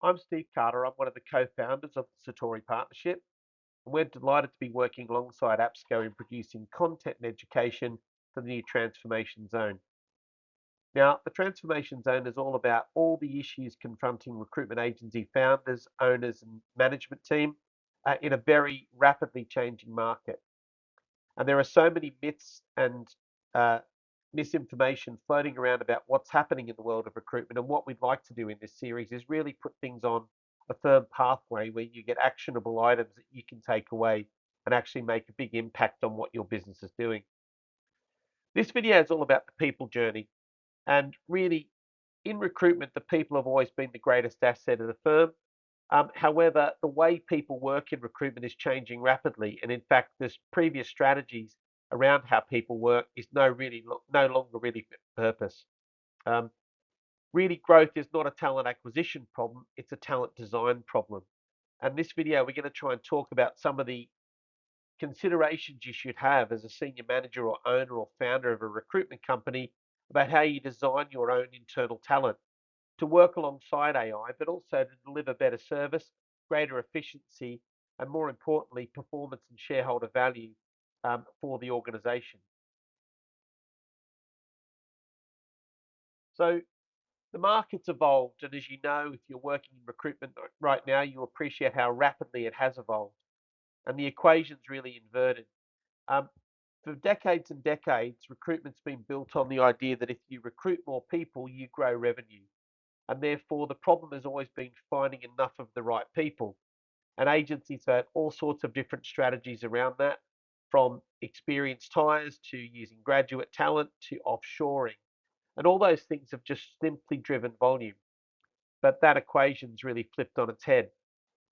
I'm Steve Carter. I'm one of the co-founders of the Satori Partnership, and we're delighted to be working alongside AppSco in producing content and education for the new Transformation Zone. Now, the Transformation Zone is all about all the issues confronting recruitment agency founders, owners, and management team in a very rapidly changing market. And there are so many myths and uh, misinformation floating around about what's happening in the world of recruitment. And what we'd like to do in this series is really put things on a firm pathway where you get actionable items that you can take away and actually make a big impact on what your business is doing. This video is all about the people journey. And really, in recruitment, the people have always been the greatest asset of the firm. However, the way people work in recruitment is changing rapidly, and in fact, there's previous strategies around how people work is no longer really fit for purpose. Um, Really, growth is not a talent acquisition problem; it's a talent design problem. And this video, we're going to try and talk about some of the considerations you should have as a senior manager or owner or founder of a recruitment company about how you design your own internal talent to work alongside AI, but also to deliver better service, greater efficiency, and more importantly, performance and shareholder value for the organization. So the market's evolved, and as you know, if you're working in recruitment right now, you appreciate how rapidly it has evolved, and the equation's really inverted. Um, for decades and decades, recruitment's been built on the idea that if you recruit more people, you grow revenue. And therefore, the problem has always been finding enough of the right people. And agencies have all sorts of different strategies around that, from experienced hires to using graduate talent to offshoring. And all those things have just simply driven volume. But that equation's really flipped on its head.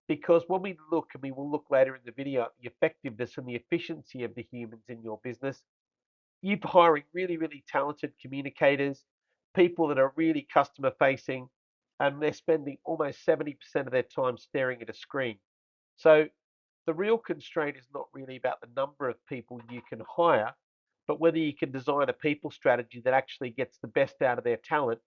Because when we look, and we will look later in the video, at the effectiveness and the efficiency of the humans in your business, you're hiring really, really talented communicators, people that are really customer facing, and they're spending almost 70% of their time staring at a screen. So the real constraint is not really about the number of people you can hire, but whether you can design a people strategy that actually gets the best out of their talent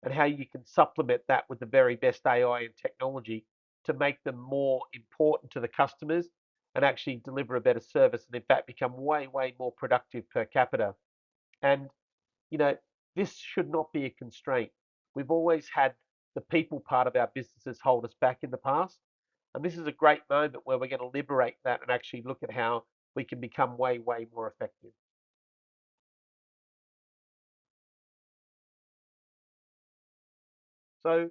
and how you can supplement that with the very best AI and technology to make them more important to the customers and actually deliver a better service and in fact become way, way more productive per capita. And, you know, this should not be a constraint. We've always had the people part of our businesses hold us back in the past. And this is a great moment where we're going to liberate that and actually look at how we can become way, way more effective. So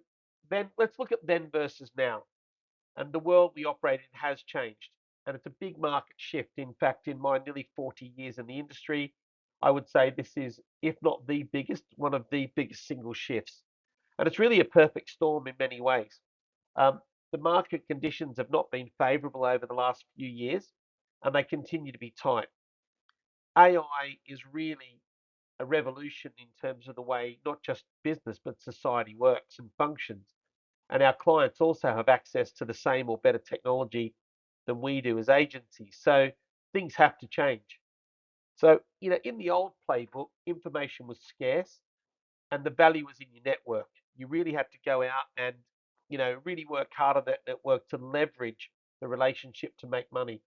then let's look at then versus now. And the world we operate in has changed. And it's a big market shift. In fact, in my nearly 40 years in the industry, I would say this is, if not the biggest, one of the biggest single shifts. And it's really a perfect storm in many ways. Um, the market conditions have not been favorable over the last few years, and they continue to be tight. AI is really a revolution in terms of the way not just business, but society works and functions. And our clients also have access to the same or better technology than we do as agencies. So things have to change. So, in the old playbook, information was scarce and the value was in your network. You really had to go out and, really work hard on that network to leverage the relationship to make money.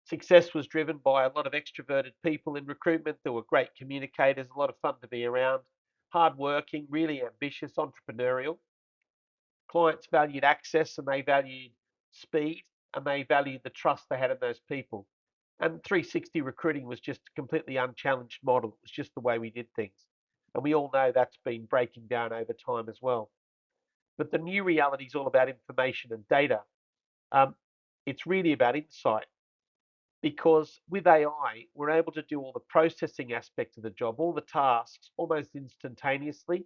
Success was driven by a lot of extroverted people in recruitment. There were great communicators, a lot of fun to be around, hardworking, really ambitious, entrepreneurial. Clients valued access and they valued speed and they valued the trust they had in those people. And 360 recruiting was just a completely unchallenged model. It was just the way we did things. And we all know that's been breaking down over time as well. But the new reality is all about information and data. Um, it's really about insight because with AI, we're able to do all the processing aspects of the job, all the tasks almost instantaneously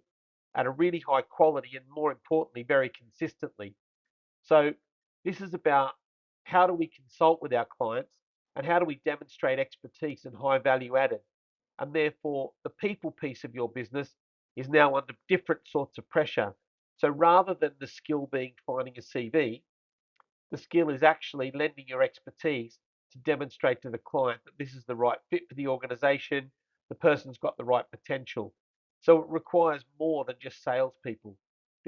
at a really high quality and more importantly, very consistently. So this is about how do we consult with our clients and how do we demonstrate expertise and high value added. And therefore, the people piece of your business is now under different sorts of pressure. So rather than the skill being finding a CV, the skill is actually lending your expertise to demonstrate to the client that this is the right fit for the organization, the person's got the right potential. So it requires more than just salespeople.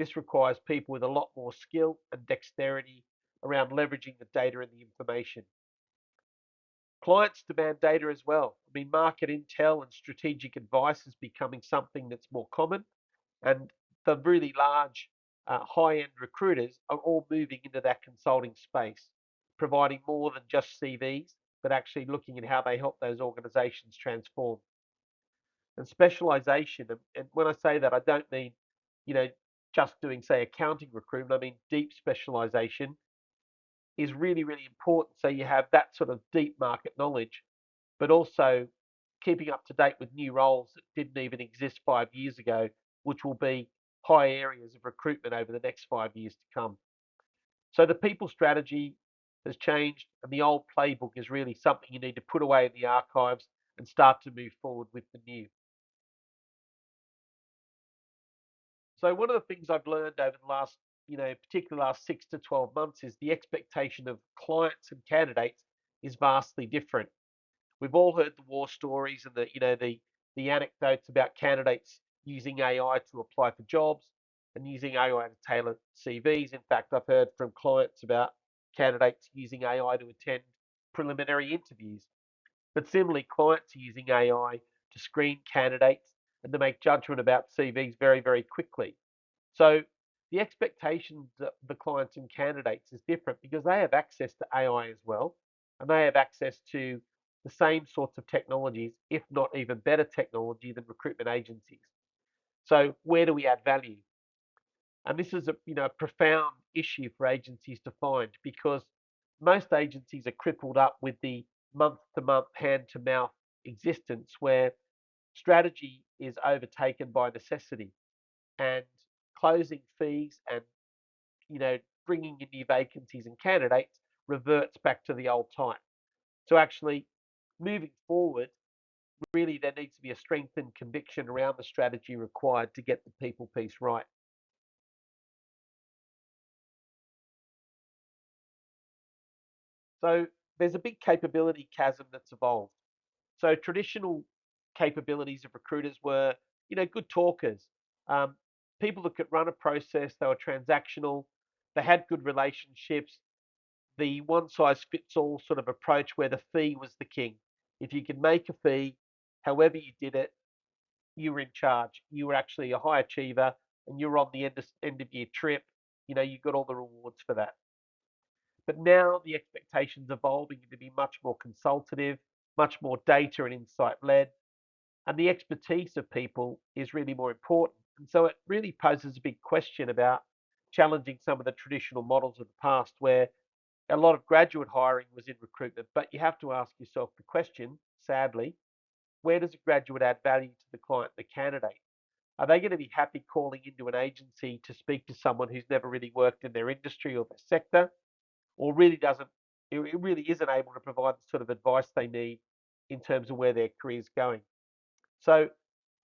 This requires people with a lot more skill and dexterity around leveraging the data and the information. Clients demand data as well. I mean, market intel and strategic advice is becoming something that's more common, and the really large, high-end recruiters are all moving into that consulting space, providing more than just CVs, but actually looking at how they help those organizations transform. And specialization, and when I say that, I don't mean, you know, just doing, say, accounting recruitment. I mean deep specialization is really, really important. So you have that sort of deep market knowledge, but also keeping up to date with new roles that didn't even exist 5 years ago, which will be high areas of recruitment over the next 5 years to come. So the people strategy has changed, and the old playbook is really something you need to put away in the archives and start to move forward with the new. So one of the things I've learned over the last, particularly last 6 to 12 months, is the expectation of clients and candidates is vastly different. We've all heard the war stories and the anecdotes about candidates using AI to apply for jobs and using AI to tailor CVs. In fact, I've heard from clients about candidates using AI to attend preliminary interviews. But similarly, clients are using AI to screen candidates and to make judgment about CVs very, very quickly. So the expectations of the clients and candidates is different because they have access to AI as well, and they have access to the same sorts of technologies, if not even better technology than recruitment agencies. So where do we add value? And this is a profound issue for agencies to find because most agencies are crippled up with the month-to-month, hand-to-mouth existence where strategy is overtaken by necessity, and closing fees and bringing in new vacancies and candidates reverts back to the old type. So actually, moving forward, really there needs to be a strengthened conviction around the strategy required to get the people piece right. So there's a big capability chasm that's evolved. So traditional capabilities of recruiters were, good talkers, um, people that could run a process. They were transactional. They had good relationships. The one size fits all sort of approach where the fee was the king. If you could make a fee, however you did it, you were in charge. You were actually a high achiever, and you were on the end of your trip. You got all the rewards for that. But now the expectations evolving to be much more consultative, much more data and insight led, and the expertise of people is really more important. And so it really poses a big question about challenging some of the traditional models of the past where a lot of graduate hiring was in recruitment, but you have to ask yourself the question, sadly, where does a graduate add value to the client, the candidate? Are they going to be happy calling into an agency to speak to someone who's never really worked in their industry or their sector, or really doesn't, it really isn't able to provide the sort of advice they need in terms of where their career's going? So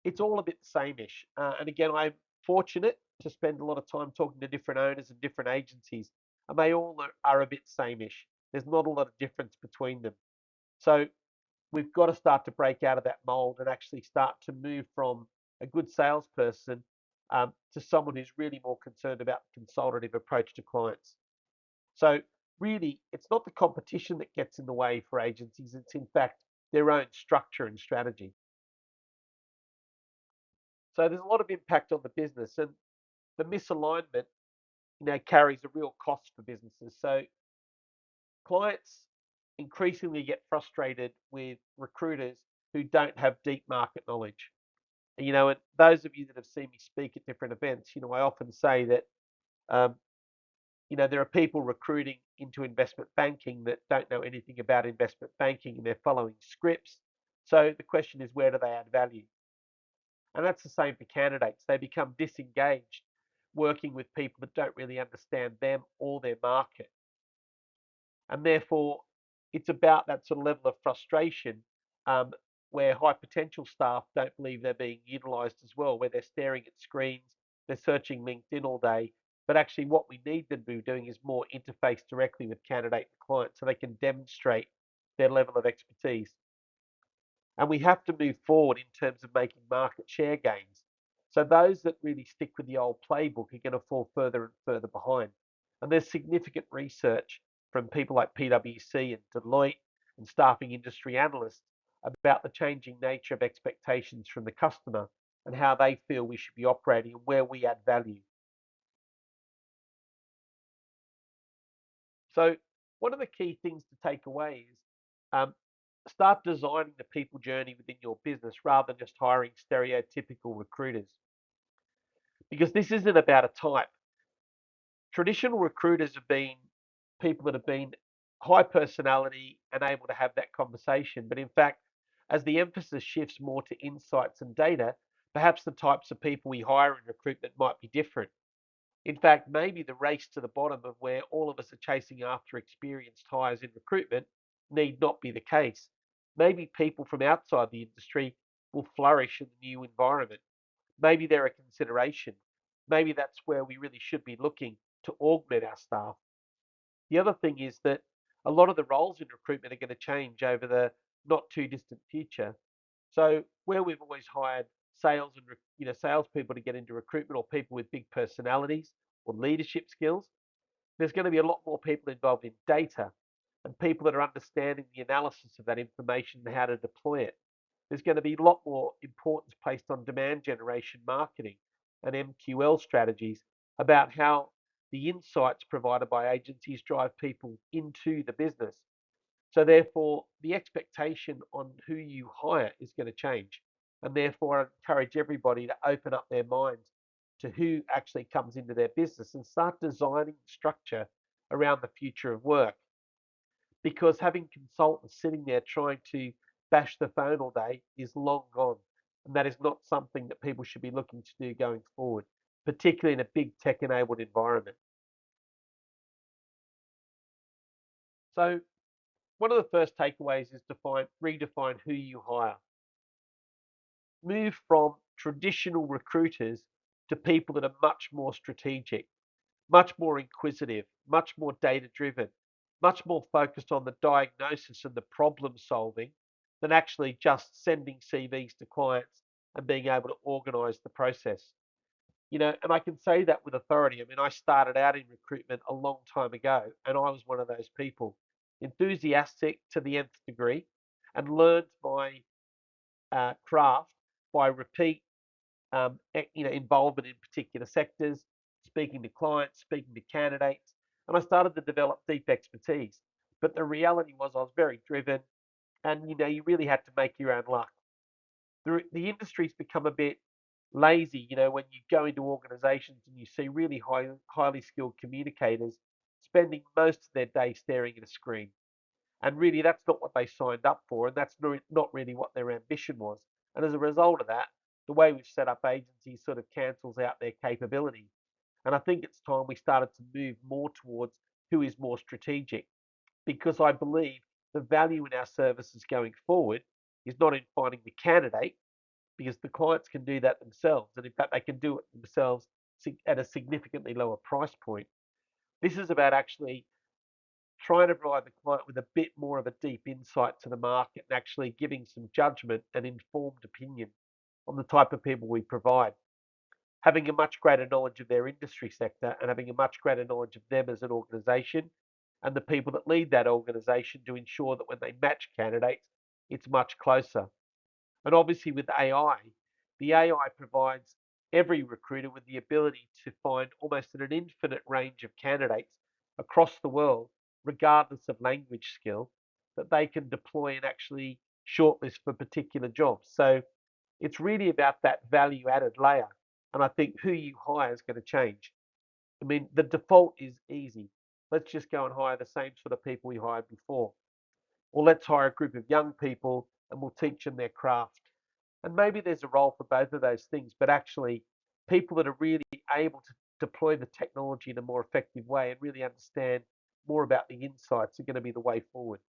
it's all a bit same-ish. And again, I'm fortunate to spend a lot of time talking to different owners and different agencies, and they all are a bit same-ish. There's not a lot of difference between them. So we've got to start to break out of that mold and actually start to move from a good salesperson to someone who's really more concerned about the consultative approach to clients. So really, it's not the competition that gets in the way for agencies. It's in fact their own structure and strategy. So there's a lot of impact on the business, and the misalignment, carries a real cost for businesses. So clients increasingly get frustrated with recruiters who don't have deep market knowledge. And those of you that have seen me speak at different events, I often say that, um, there are people recruiting into investment banking that don't know anything about investment banking and they're following scripts. So the question is, where do they add value? And that's the same for candidates. They become disengaged working with people that don't really understand them or their market. And therefore, it's about that sort of level of frustration um, where high potential staff don't believe they're being utilized as well, where they're staring at screens, they're searching LinkedIn all day. But actually, what we need them to be doing is more interface directly with candidate and client so they can demonstrate their level of expertise. And we have to move forward in terms of making market share gains. So those that really stick with the old playbook are going to fall further and further behind. And there's significant research from people like PwC and Deloitte and staffing industry analysts about the changing nature of expectations from the customer and how they feel we should be operating and where we add value. So one of the key things to take away is um, start designing the people journey within your business rather than just hiring stereotypical recruiters. Because this isn't about a type. Traditional recruiters have been people that have been high personality and able to have that conversation. But in fact, as the emphasis shifts more to insights and data, perhaps the types of people we hire in recruitment might be different. In fact, maybe the race to the bottom of where all of us are chasing after experienced hires in recruitment need not be the case. Maybe people from outside the industry will flourish in the new environment. Maybe they're a consideration. Maybe that's where we really should be looking to augment our staff. The other thing is that a lot of the roles in recruitment are going to change over the not too distant future. So where we've always hired sales and salespeople to get into recruitment or people with big personalities or leadership skills, there's going to be a lot more people involved in data and people that are understanding the analysis of that information and how to deploy it. There's going to be a lot more importance placed on demand generation marketing and MQL strategies about how the insights provided by agencies drive people into the business. So therefore, the expectation on who you hire is going to change. And therefore, I encourage everybody to open up their minds to who actually comes into their business and start designing structure around the future of work. Because having consultants sitting there trying to bash the phone all day is long gone. And that is not something that people should be looking to do going forward, particularly in a big tech enabled environment. So, one of the first takeaways is redefine who you hire. Move from traditional recruiters to people that are much more strategic, much more inquisitive, much more data driven, much more focused on the diagnosis and the problem solving than actually just sending CVs to clients and being able to organize the process. And I can say that with authority. I mean, I started out in recruitment a long time ago, and I was one of those people, enthusiastic to the nth degree, and learned my craft by repeat, involvement in particular sectors, speaking to clients, speaking to candidates, and I started to develop deep expertise. But the reality was, I was very driven, and you really had to make your own luck. The industry's become a bit lazy, when you go into organizations and you see really highly skilled communicators spending most of their day staring at a screen. And really, that's not what they signed up for, and that's not really what their ambition was. And as a result of that, the way we've set up agencies sort of cancels out their capability. And I think it's time we started to move more towards who is more strategic, because I believe the value in our services going forward is not in finding the candidate, because the clients can do that themselves. And in fact, they can do it themselves at a significantly lower price point. This is about actually trying to provide the client with a bit more of a deep insight to the market and actually giving some judgment and informed opinion on the type of people we provide. Having a much greater knowledge of their industry sector and having a much greater knowledge of them as an organization and the people that lead that organization to ensure that when they match candidates, it's much closer. And obviously, with AI, the AI provides every recruiter with the ability to find almost an infinite range of candidates across the world, regardless of language skill, that they can deploy and actually shortlist for particular jobs. So it's really about that value added layer. And I think who you hire is going to change. I mean, the default is easy. Let's just go and hire the same sort of people we hired before. Or let's hire a group of young people and we'll teach them their craft. And maybe there's a role for both of those things, but actually, people that are really able to deploy the technology in a more effective way and really understand more about the insights are going to be the way forward.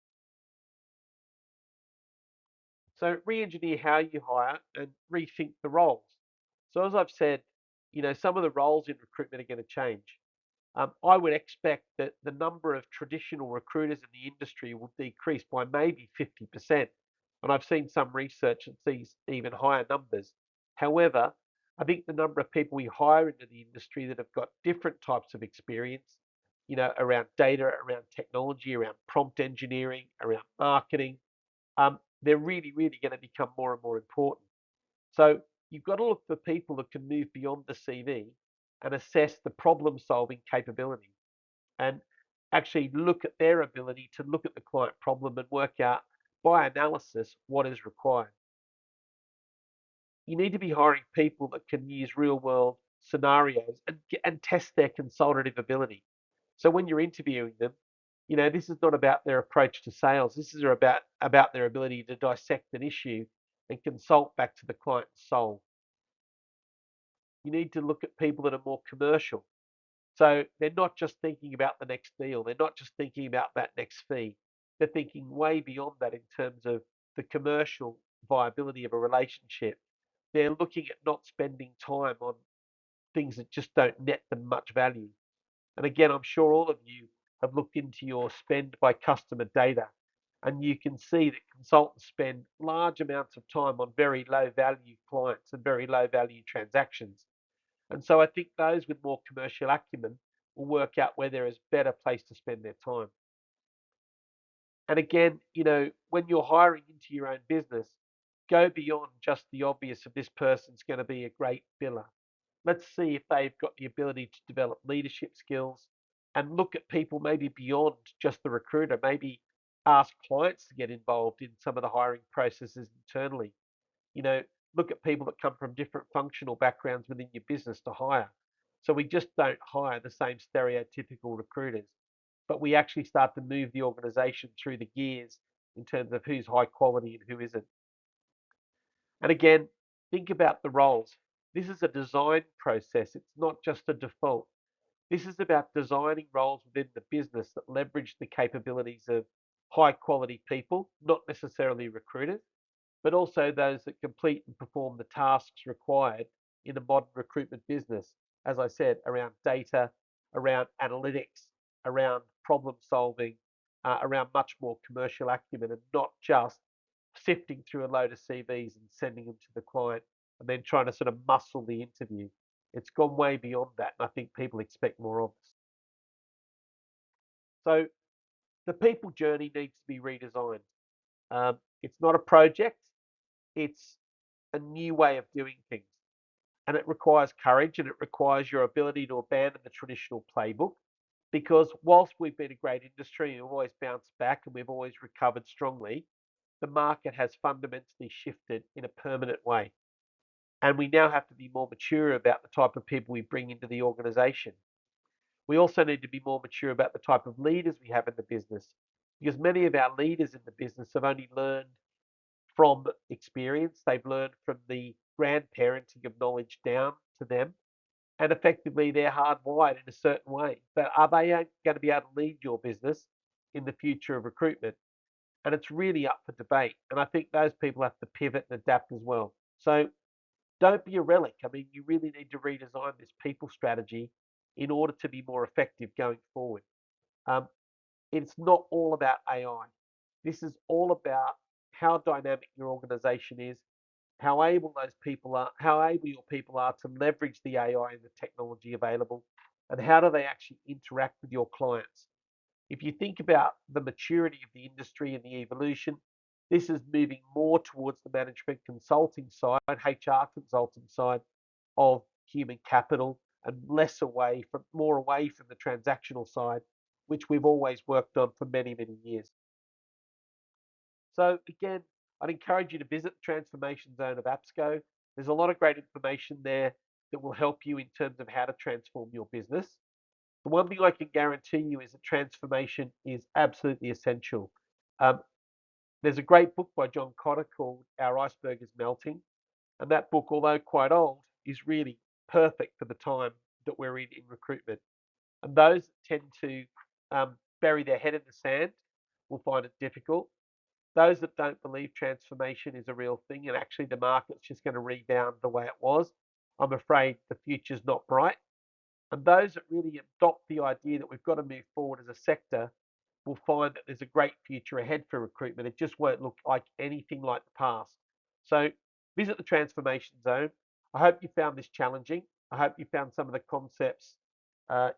So, re engineer how you hire and rethink the roles. So, as I've said, some of the roles in recruitment are going to change. I would expect that the number of traditional recruiters in the industry will decrease by maybe 50%. And I've seen some research that sees even higher numbers. However, I think the number of people we hire into the industry that have got different types of experience, around data, around technology, around prompt engineering, around marketing, they're really, really going to become more and more important. So you've got to look for people that can move beyond the CV and assess the problem solving capability and actually look at their ability to look at the client problem and work out by analysis what is required. You need to be hiring people that can use real world scenarios and test their consultative ability. So when you're interviewing them, this is not about their approach to sales. This is about their ability to dissect an issue and consult back to the client's soul. You need to look at people that are more commercial. So they're not just thinking about the next deal. They're not just thinking about that next fee. They're thinking way beyond that in terms of the commercial viability of a relationship. They're looking at not spending time on things that just don't net them much value. And again, I'm sure all of you have looked into your spend by customer data, and you can see that consultants spend large amounts of time on very low value clients and very low value transactions. And so I think those with more commercial acumen will work out where there is a better place to spend their time. And again, when you're hiring into your own business, go beyond just the obvious of this person's going to be a great biller. Let's see if they've got the ability to develop leadership skills and look at people maybe beyond just the recruiter, maybe ask clients to get involved in some of the hiring processes internally. You know, Look at people that come from different functional backgrounds within your business to hire. So we just don't hire the same stereotypical recruiters, but we actually start to move the organization through the gears in terms of who's high quality and who isn't. And again, think about the roles. This is a design process. It's not just a default. This is about designing roles within the business that leverage the capabilities of high quality people, not necessarily recruiters, but also those that complete and perform the tasks required in a modern recruitment business. As I said, around data, around analytics, around problem solving, around much more commercial acumen, and not just sifting through a load of CVs and sending them to the client and then trying to sort of muscle the interview. It's gone way beyond that, and I think people expect more of us. So the people journey needs to be redesigned. It's not a project, it's a new way of doing things. And it requires courage and it requires your ability to abandon the traditional playbook. Because whilst we've been a great industry and we've always bounced back and we've always recovered strongly, the market has fundamentally shifted in a permanent way. And we now have to be more mature about the type of people we bring into the organization. We also need to be more mature about the type of leaders we have in the business, because many of our leaders in the business have only learned from experience. They've learned from the grandparenting of knowledge down to them, and effectively they're hardwired in a certain way. But are they going to be able to lead your business in the future of recruitment? And it's really up for debate. And I think those people have to pivot and adapt as well. So don't be a relic. I mean, you really need to redesign this people strategy in order to be more effective going forward. Um, it's not all about AI. This is all about how dynamic your organization is, how able those people are, how able your people are to leverage the AI and the technology available, and how do they actually interact with your clients. If you think about the maturity of the industry and the evolution, this is moving more towards the management consulting side, HR consulting side of human capital, and more away from the transactional side, which we've always worked on for many, many years. So again, I'd encourage you to visit the Transformation Zone of APSCO. There's a lot of great information there that will help you in terms of how to transform your business. The one thing I can guarantee you is that transformation is absolutely essential. Um, there's a great book by John Cotter called Our Iceberg is Melting. And that book, although quite old, is really perfect for the time that we're in recruitment. And those that tend to bury their head in the sand will find it difficult. Those that don't believe transformation is a real thing and actually the market's just going to rebound the way it was, I'm afraid the future's not bright. And those that really adopt the idea that we've got to move forward as a sector will find that there's a great future ahead for recruitment. It just won't look like anything like the past. So visit the Transformation Zone. I hope you found this challenging. I hope you found some of the concepts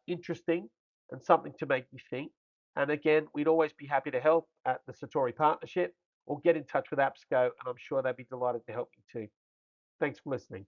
interesting and something to make you think. And again, we'd always be happy to help at the Satori Partnership or get in touch with AppsGo, and I'm sure they'd be delighted to help you too. Thanks for listening.